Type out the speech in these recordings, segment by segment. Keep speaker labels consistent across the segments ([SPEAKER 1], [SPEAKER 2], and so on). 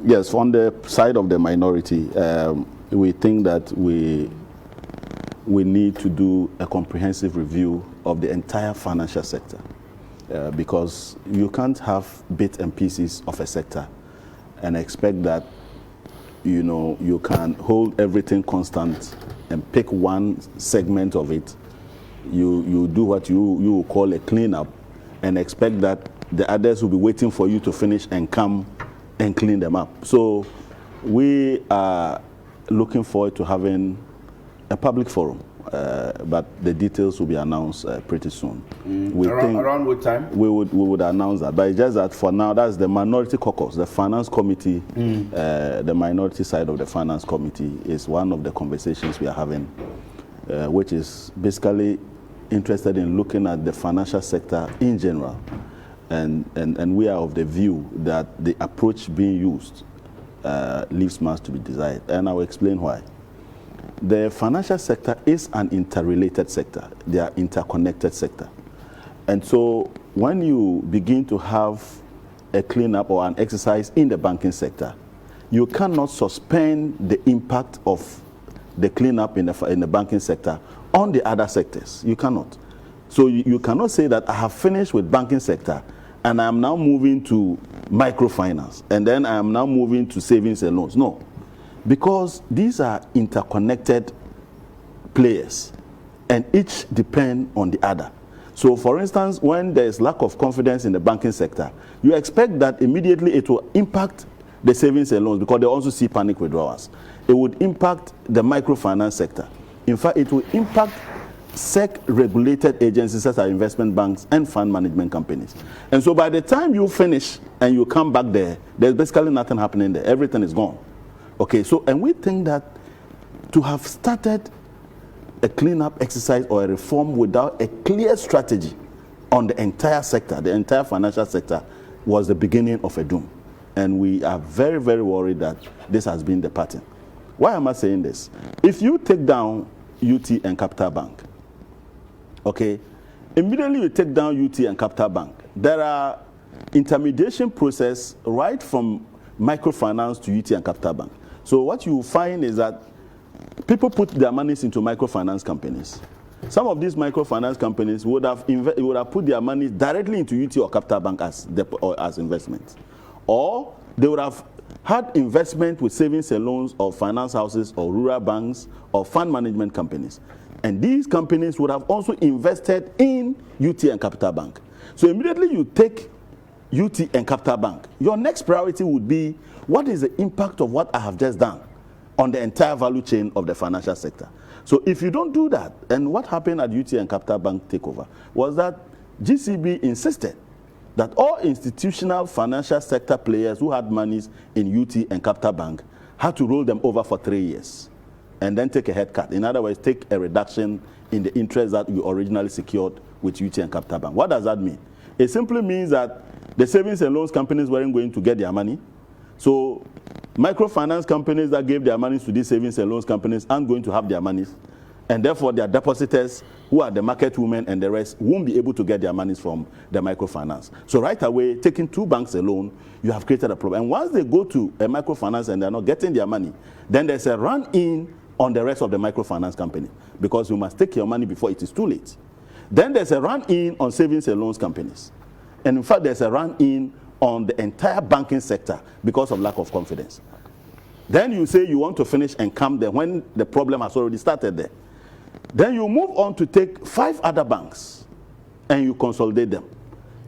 [SPEAKER 1] Yes, on the side of the minority, we think that we need to do a comprehensive review of the entire financial sector, because you can't have bits and pieces of a sector and expect that you can hold everything constant and pick one segment of it. You do what you call a cleanup and expect that the others will be waiting for you to finish and come and clean them up. So we are looking forward to having a public forum, but the details will be announced pretty soon.
[SPEAKER 2] Around what time?
[SPEAKER 1] We would announce that, but it's just that for now, that's the minority caucus, the finance committee. The minority side of the finance committee is one of the conversations we are having, which is basically interested in looking at the financial sector in general. And we are of the view that the approach being used leaves much to be desired, and I will explain why. The financial sector is an interrelated sector. They are interconnected sector. And so when you begin to have a cleanup or an exercise in the banking sector, you cannot suspend the impact of the cleanup in the banking sector on the other sectors. You cannot. So you cannot say that I have finished with banking sector and I am now moving to microfinance, and then I am now moving to savings and loans. No, because these are interconnected players and each depend on the other. So for instance, when there is lack of confidence in the banking sector, you expect that immediately it will impact the savings and loans because they also see panic withdrawals. It would impact the microfinance sector. In fact, it will impact SEC-regulated agencies such as investment banks and fund management companies. And so by the time you finish and you come back there, there's basically nothing happening there. Everything is gone. Okay, so, and we think that to have started a cleanup exercise or a reform without a clear strategy on the entire sector, the entire financial sector, was the beginning of a doom. And we are very, very worried that this has been the pattern. Why am I saying this? If you take down UT and Capital Bank, okay, immediately you take down UT and Capital Bank, there are intermediation process right from microfinance to UT and Capital Bank. So what you find is that people put their monies into microfinance companies. Some of these microfinance companies would have put their money directly into UT or Capital Bank as investments. Or they would have had investment with savings and loans or finance houses or rural banks or fund management companies. And these companies would have also invested in UT and Capital Bank. So immediately you take UT and Capital Bank, your next priority would be, what is the impact of what I have just done on the entire value chain of the financial sector? So if you don't do that, and what happened at UT and Capital Bank takeover was that GCB insisted that all institutional financial sector players who had monies in UT and Capital Bank had to roll them over for 3 years and then take a haircut. In other words, take a reduction in the interest that you originally secured with UT and Capital Bank. What does that mean? It simply means that the savings and loans companies weren't going to get their money. So microfinance companies that gave their monies to these savings and loans companies aren't going to have their monies. And therefore, their depositors, who are the market women and the rest, won't be able to get their monies from the microfinance. So right away, taking two banks alone, you have created a problem. And once they go to a microfinance and they're not getting their money, then there's a run-in on the rest of the microfinance company, because you must take your money before it is too late. Then there's a run-in on savings and loans companies. And in fact, there's a run-in on the entire banking sector because of lack of confidence. Then you say you want to finish and come there when the problem has already started there. Then you move on to take 5 other banks and you consolidate them.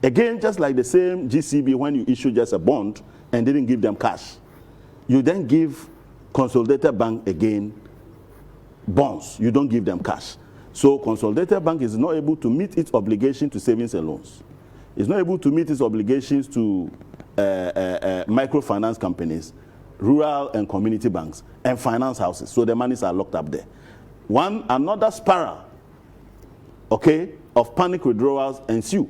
[SPEAKER 1] Again, just like the same GCB when you issue just a bond and didn't give them cash. You then give Consolidated Bank again bonds. You don't give them cash. So Consolidated Bank is not able to meet its obligation to savings and loans. It's not able to meet its obligations to microfinance companies, rural and community banks, and finance houses. So the monies are locked up there. Another spiral, okay, of panic withdrawals ensue.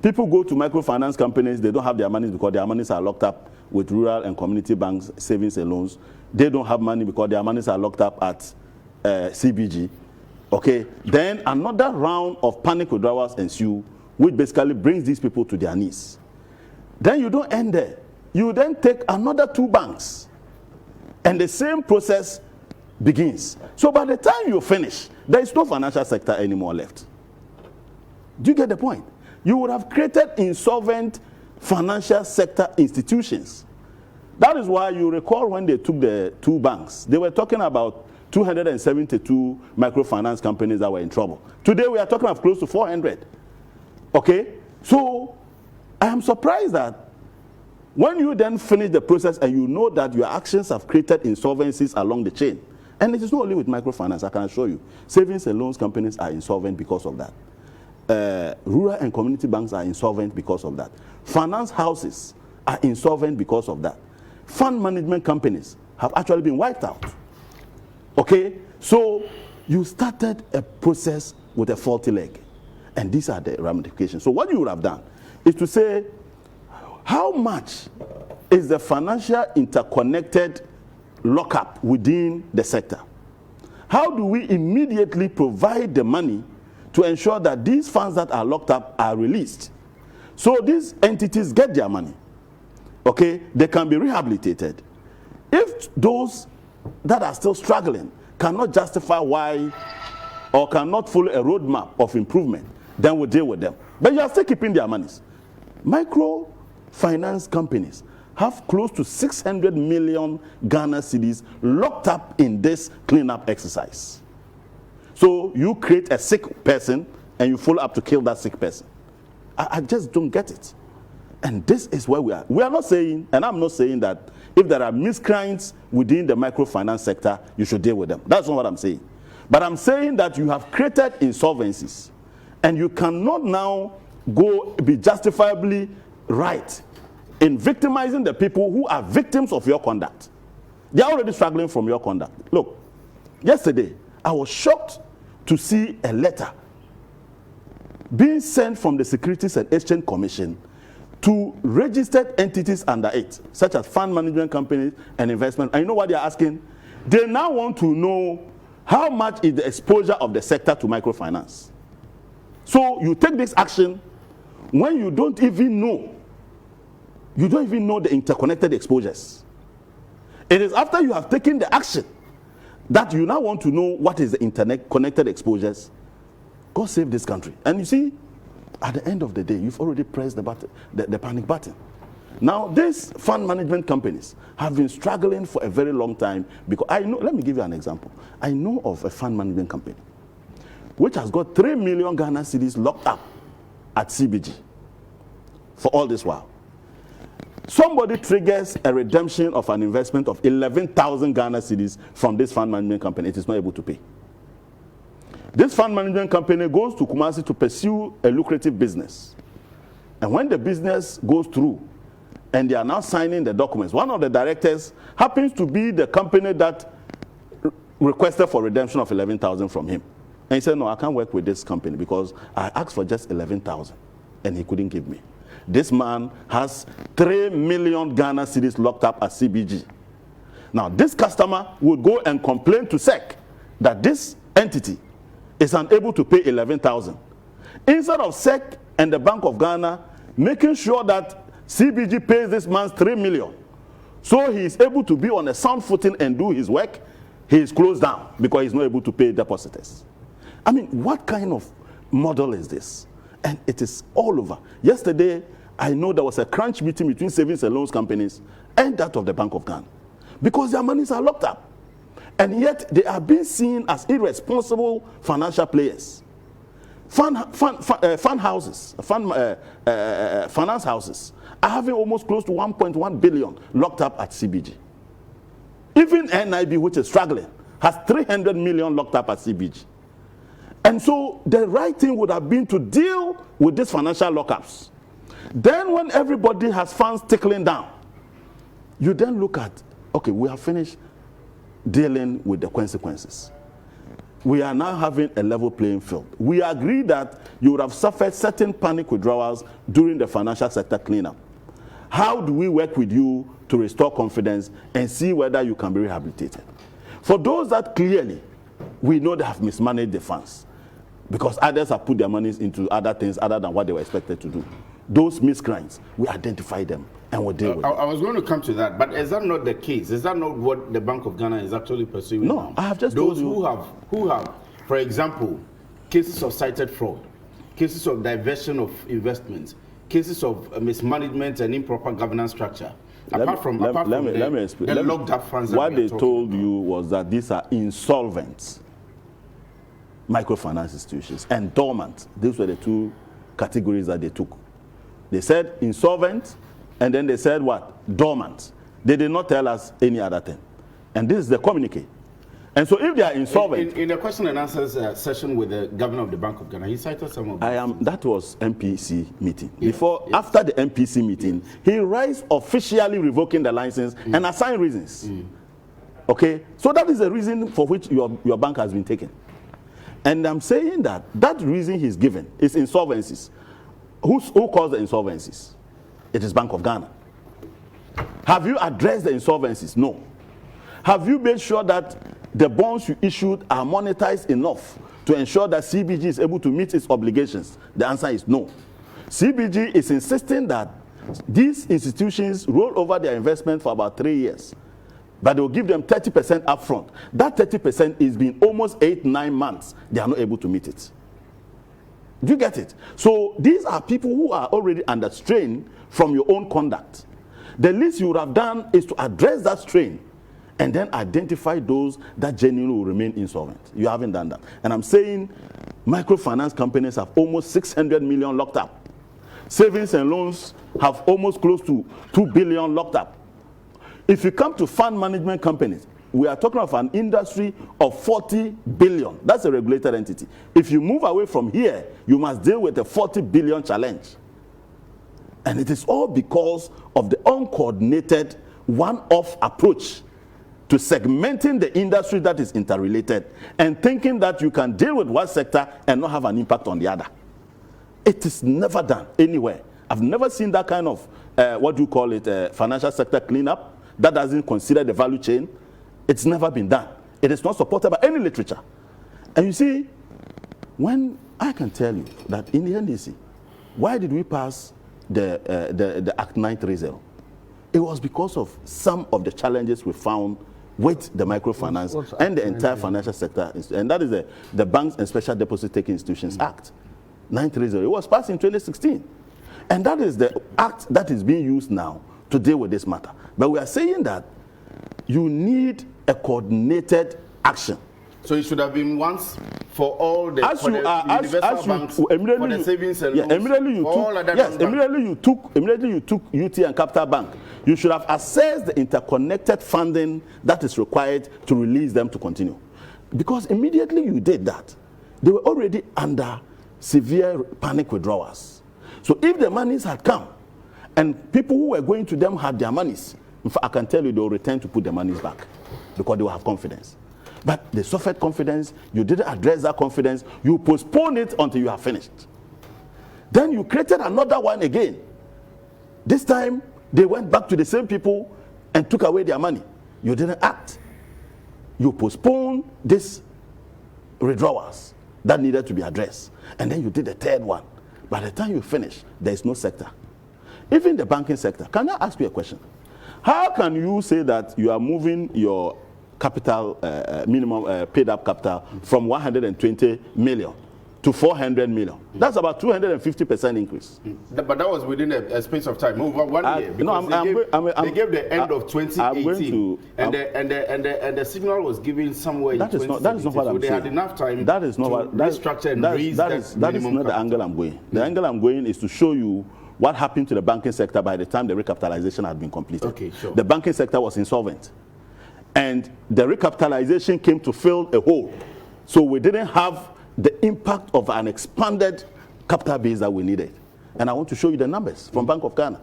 [SPEAKER 1] People go to microfinance companies, they don't have their money because their monies are locked up with rural and community banks, savings and loans. They don't have money because their monies are locked up at CBG. Okay, then another round of panic withdrawals ensue, which basically brings these people to their knees. Then you don't end there. you then take another 2 banks, and the same process begins. So by the time you finish, there is no financial sector anymore left. Do you get the point? You would have created insolvent financial sector institutions. That is why you recall when they took the 2 banks, they were talking about 272 microfinance companies that were in trouble. Today we are talking of close to 400. Okay? So I am surprised that when you then finish the process and you know that your actions have created insolvencies along the chain, and it is not only with microfinance, I can assure you, savings and loans companies are insolvent because of that. Rural and community banks are insolvent because of that. Finance houses are insolvent because of that. Fund management companies have actually been wiped out. Okay? So you started a process with a faulty leg. And these are the ramifications. So what you would have done is to say, how much is the financial interconnected lockup within the sector? How do we immediately provide the money to ensure that these funds that are locked up are released? So these entities get their money. Okay? They can be rehabilitated. If those that are still struggling cannot justify why or cannot follow a roadmap of improvement, then we'll deal with them. But you are still keeping their monies. Microfinance companies have close to 600 million Ghana cedis locked up in this cleanup exercise. So you create a sick person and you follow up to kill that sick person. I just don't get it. And this is where we are. We are not saying, and I'm not saying that if there are miscreants within the microfinance sector, you should deal with them. That's not what I'm saying. But I'm saying that you have created insolvencies, and you cannot now be justifiably right in victimizing the people who are victims of your conduct. They are already struggling from your conduct. Look, yesterday, I was shocked to see a letter being sent from the Securities and Exchange Commission to registered entities under it, such as fund management companies and investment. And you know what they are asking? They now want to know how much is the exposure of the sector to microfinance. So you take this action when you don't even know the interconnected exposures. It is after you have taken the action that you now want to know what is the internet connected exposures. God save this country. And you see, at the end of the day, you've already pressed the button, the panic button. Now, these fund management companies have been struggling for a very long time because I know, let me give you an example. I know of a fund management company which has got 3 million Ghana cedis locked up at CBG for all this while. Somebody triggers a redemption of an investment of 11,000 Ghana cedis from this fund management company. It is not able to pay. This fund management company goes to Kumasi to pursue a lucrative business. And when the business goes through and they are now signing the documents, one of the directors happens to be the company that requested for redemption of 11,000 from him. And he said, no, I can't work with this company because I asked for just 11,000 and he couldn't give me. This man has 3 million Ghana cedis locked up at CBG. Now, this customer would go and complain to SEC that this entity is unable to pay 11,000. Instead of SEC and the Bank of Ghana making sure that CBG pays this man's 3 million, so he is able to be on a sound footing and do his work, he is closed down because he's not able to pay depositors. I mean, what kind of model is this? And it is all over. Yesterday, I know there was a crunch meeting between savings and loans companies and that of the Bank of Ghana because their monies are locked up. And yet they are being seen as irresponsible financial players. Finance houses are having almost close to 1.1 billion locked up at CBG. Even NIB, which is struggling, has 300 million locked up at CBG. And so the right thing would have been to deal with these financial lockups. Then when everybody has funds trickling down, you then look at, okay, we have finished dealing with the consequences. We are now having a level playing field. We agree that you would have suffered certain panic withdrawals during the financial sector cleanup. How do we work with you to restore confidence and see whether you can be rehabilitated? For those that clearly we know they have mismanaged the funds because others have put their monies into other things other than what they were expected to do. those miscreants, we identify them and we deal with them.
[SPEAKER 2] I was going to come to that, but is that not the case? Is that not what the Bank of Ghana is actually pursuing?
[SPEAKER 1] No,
[SPEAKER 2] now?
[SPEAKER 1] I have just
[SPEAKER 2] those
[SPEAKER 1] told you.
[SPEAKER 2] who have, for example, cases of cited fraud, cases of diversion of investments, cases of mismanagement and improper governance structure. Apart from the locked up funds.
[SPEAKER 1] What they told you was that these are insolvent microfinance institutions and dormant. These were the two categories that they took. They said insolvent, and then they said what? Dormant. They did not tell us any other thing. And this is the communique. And so if they are insolvent...
[SPEAKER 2] In the question and answers session with the governor of the Bank of Ghana, he cited some of them.
[SPEAKER 1] That was MPC meeting.
[SPEAKER 2] Yes,
[SPEAKER 1] After the MPC meeting, he writes officially revoking the license and assign reasons. Okay? So that is the reason for which your bank has been taken. And I'm saying that reason he's given is insolvencies. Who caused the insolvencies? It is Bank of Ghana. Have you addressed the insolvencies? No. Have you made sure that the bonds you issued are monetized enough to ensure that CBG is able to meet its obligations? The answer is no. CBG is insisting that these institutions roll over their investment for about 3 years, but they will give them 30% upfront. That 30% is being almost 8-9 months. They are not able to meet it. Do you get it? So these are people who are already under strain from your own conduct. The least you would have done is to address that strain and then identify those that genuinely will remain insolvent. You haven't done that. And I'm saying microfinance companies have almost 600 million locked up. Savings and loans have almost close to 2 billion locked up. If you come to fund management companies, we are talking of an industry of 40 billion. That's a regulated entity. If you move away from here, you must deal with a 40 billion challenge. And it is all because of the uncoordinated, one-off approach to segmenting the industry that is interrelated and thinking that you can deal with one sector and not have an impact on the other. It is never done anywhere. I've never seen that kind of, financial sector cleanup that doesn't consider the value chain. It's never been done. It is not supported by any literature. And you see, when I can tell you that in the NDC, why did we pass the Act 930? It was because of some of the challenges we found with the microfinance and the entire financial sector. And that is the Banks and Special Deposit Taking Institutions Act 930. It was passed in 2016. And that is the act that is being used now to deal with this matter. But we are saying that you need a coordinated action.
[SPEAKER 2] So it should have been once for all the universal banks, for the savings and loans,
[SPEAKER 1] immediately you took UT and Capital Bank. You should have assessed the interconnected funding that is required to release them to continue. Because immediately you did that, they were already under severe panic withdrawals. So if the monies had come and people who were going to them had their monies, in fact, I can tell you they will return to put their monies back because they will have confidence. But they suffered confidence, you didn't address that confidence, you postponed it until you have finished. Then you created another one again. This time, they went back to the same people and took away their money. You didn't act. You postponed these withdrawals that needed to be addressed. And then you did the third one. By the time you finish, there is no sector. Even the banking sector. Can I ask you a question? How can you say that you are moving your capital, minimum paid up capital from 120 million to 400 million? That's about 250% increase.
[SPEAKER 2] But that was within a space of time, over 1 year. Because they gave the end of 2018, and the signal was given somewhere in 2017.
[SPEAKER 1] That is not what I'm saying.
[SPEAKER 2] So they had enough time
[SPEAKER 1] to
[SPEAKER 2] restructure and raise that
[SPEAKER 1] is not the angle I'm going. The angle I'm going is to show you what happened to the banking sector by the time the recapitalization had been completed.
[SPEAKER 2] Okay, sure.
[SPEAKER 1] The banking sector was insolvent. And the recapitalization came to fill a hole. So we didn't have the impact of an expanded capital base that we needed. And I want to show you the numbers from Bank of Ghana.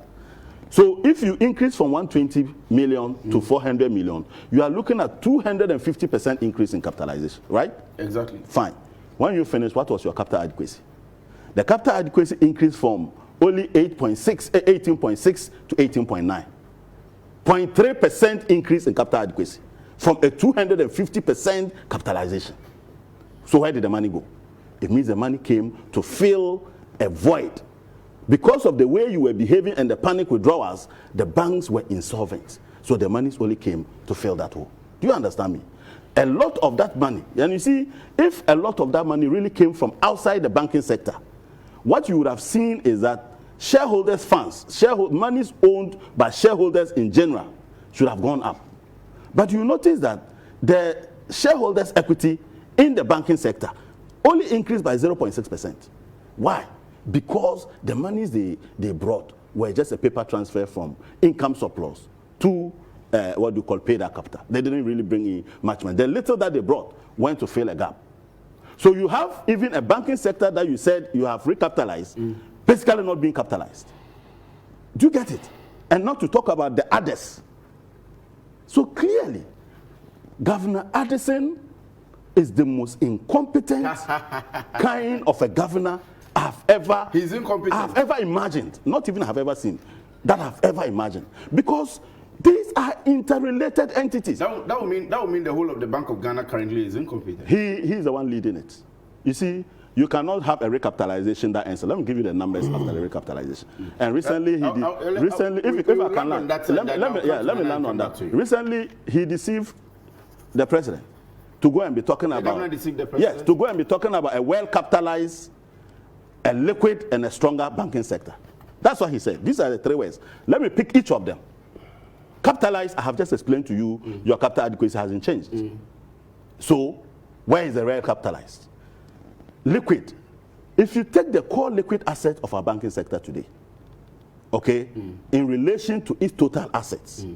[SPEAKER 1] So if you increase from 120 million to 400 million, you are looking at 250% increase in capitalization, right?
[SPEAKER 2] Exactly.
[SPEAKER 1] Fine. When you finish, what was your capital adequacy? The capital adequacy increased from only 18.6 to 18.9. 0.3% increase in capital adequacy from a 250% capitalization. So where did the money go? It means the money came to fill a void Because of the way you were behaving and the panic withdrawals, the banks were insolvent. So the monies only came to fill that hole. Do you understand me? A lot of that money, and you see, if a lot of that money really came from outside the banking sector, what you would have seen is that shareholders' funds, monies owned by shareholders in general, should have gone up. But you notice that the shareholders' equity in the banking sector only increased by 0.6%. Why? Because the monies they brought were just a paper transfer from income surplus to what you call paid-up capital. They didn't really bring in much money. The little that they brought went to fill a gap. So you have even a banking sector that you said you have recapitalized, basically not being capitalized. Do you get it? And not to talk about the others. So clearly, Governor Addison is the most incompetent kind of a governor I've ever imagined. Not even have ever seen. That I've ever imagined. Because these are interrelated entities.
[SPEAKER 2] That would mean the whole of the Bank of Ghana currently is incompetent.
[SPEAKER 1] He's the one leading it. You see, you cannot have a recapitalization that ends. So let me give you the numbers after the recapitalization. And recently he did. Recently, if I can land, let me land on that. Recently he deceived the president to go and be talking about. The governor deceived the president? Yes, to go and be talking about a well-capitalized, a liquid, and a stronger banking sector. That's what he said. These are the three words. Let me pick each of them. Capitalized, I have just explained to you, your capital adequacy hasn't changed. So, where is the real capitalized? Liquid. If you take the core liquid asset of our banking sector today, okay, in relation to its total assets,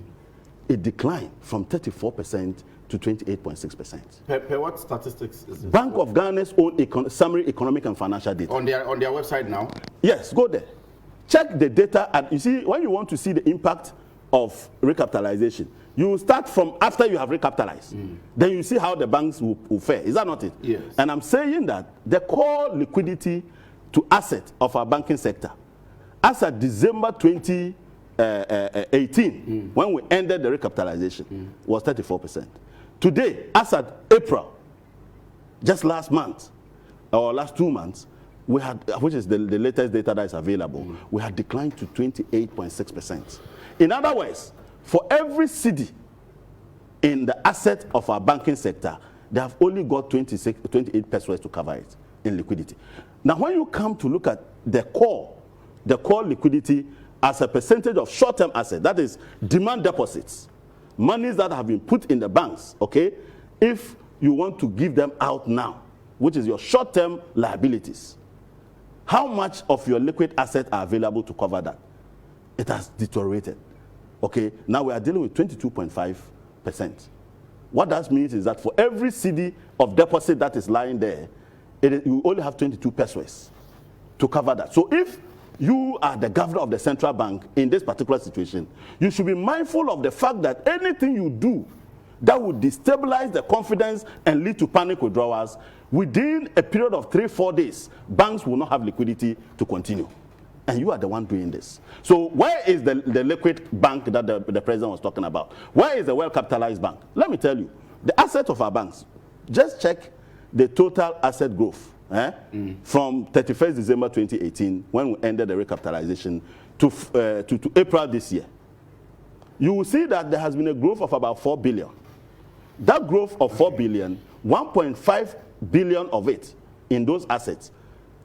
[SPEAKER 1] it declined from 34% to 28.6%.
[SPEAKER 2] Per what statistics is it?
[SPEAKER 1] Bank of Ghana's own summary economic and financial data.
[SPEAKER 2] On their website now?
[SPEAKER 1] Yes, go there. Check the data, and you see, when you want to see the impact of recapitalization, you start from after you have recapitalized. Then you see how the banks will fare. Is that not it?
[SPEAKER 2] Yes.
[SPEAKER 1] And I'm saying that the core liquidity to asset of our banking sector, as at December 2018, when we ended the recapitalization, was 34%. Today, as at April, just last month, or last 2 months, we had, which is the latest data that is available, we had declined to 28.6%. In other words, for every cedi in the asset of our banking sector, they have only got 28 pesos to cover it in liquidity. Now, when you come to look at the core liquidity as a percentage of short-term assets, that is demand deposits, monies that have been put in the banks, okay, if you want to give them out now, which is your short-term liabilities, how much of your liquid assets are available to cover that? It has deteriorated. Okay, now we are dealing with 22.5%. What that means is that for every cedi of deposit that is lying there, you only have 22 pesos to cover that. So if you are the governor of the central bank in this particular situation, you should be mindful of the fact that anything you do that would destabilize the confidence and lead to panic withdrawals, within a period of 3-4 days, banks will not have liquidity to continue. And you are the one doing this. So where is the liquid bank that the president was talking about? Where is the well-capitalized bank? Let me tell you, the assets of our banks, just check the total asset growth from 31st December 2018, when we ended the recapitalization, to April this year. You will see that there has been a growth of about 4 billion. That growth of 4 billion, 1.5 billion of it in those assets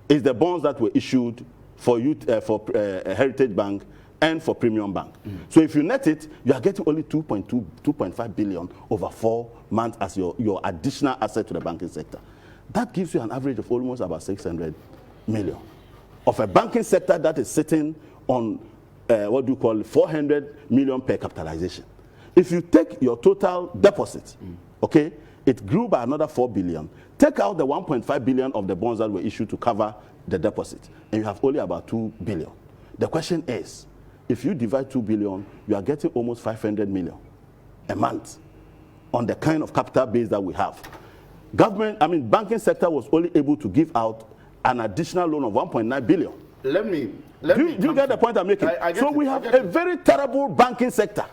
[SPEAKER 1] is the bonds that were issued for Heritage Bank and for Premium Bank. So if you net it, you are getting only 2.5 billion over 4 months as your additional asset to the banking sector. That gives you an average of almost about 600 million of a banking sector that is sitting on 400 million per capitalization. If you take your total deposit, okay, it grew by another 4 billion. Take out the 1.5 billion of the bonds that were issued to cover the deposit, and you have only about 2 billion. The question is, if you divide 2 billion, you are getting almost 500 million a month on the kind of capital base that we have. Banking sector was only able to give out an additional loan of 1.9 billion. Do you get the point I'm making? So we have a very terrible banking sector,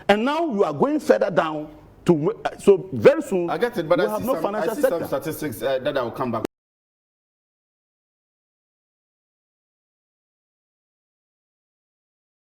[SPEAKER 1] and now you are going further down to, so very soon
[SPEAKER 2] I get it, but
[SPEAKER 1] we have no financial sector.
[SPEAKER 2] Some statistics that I will come back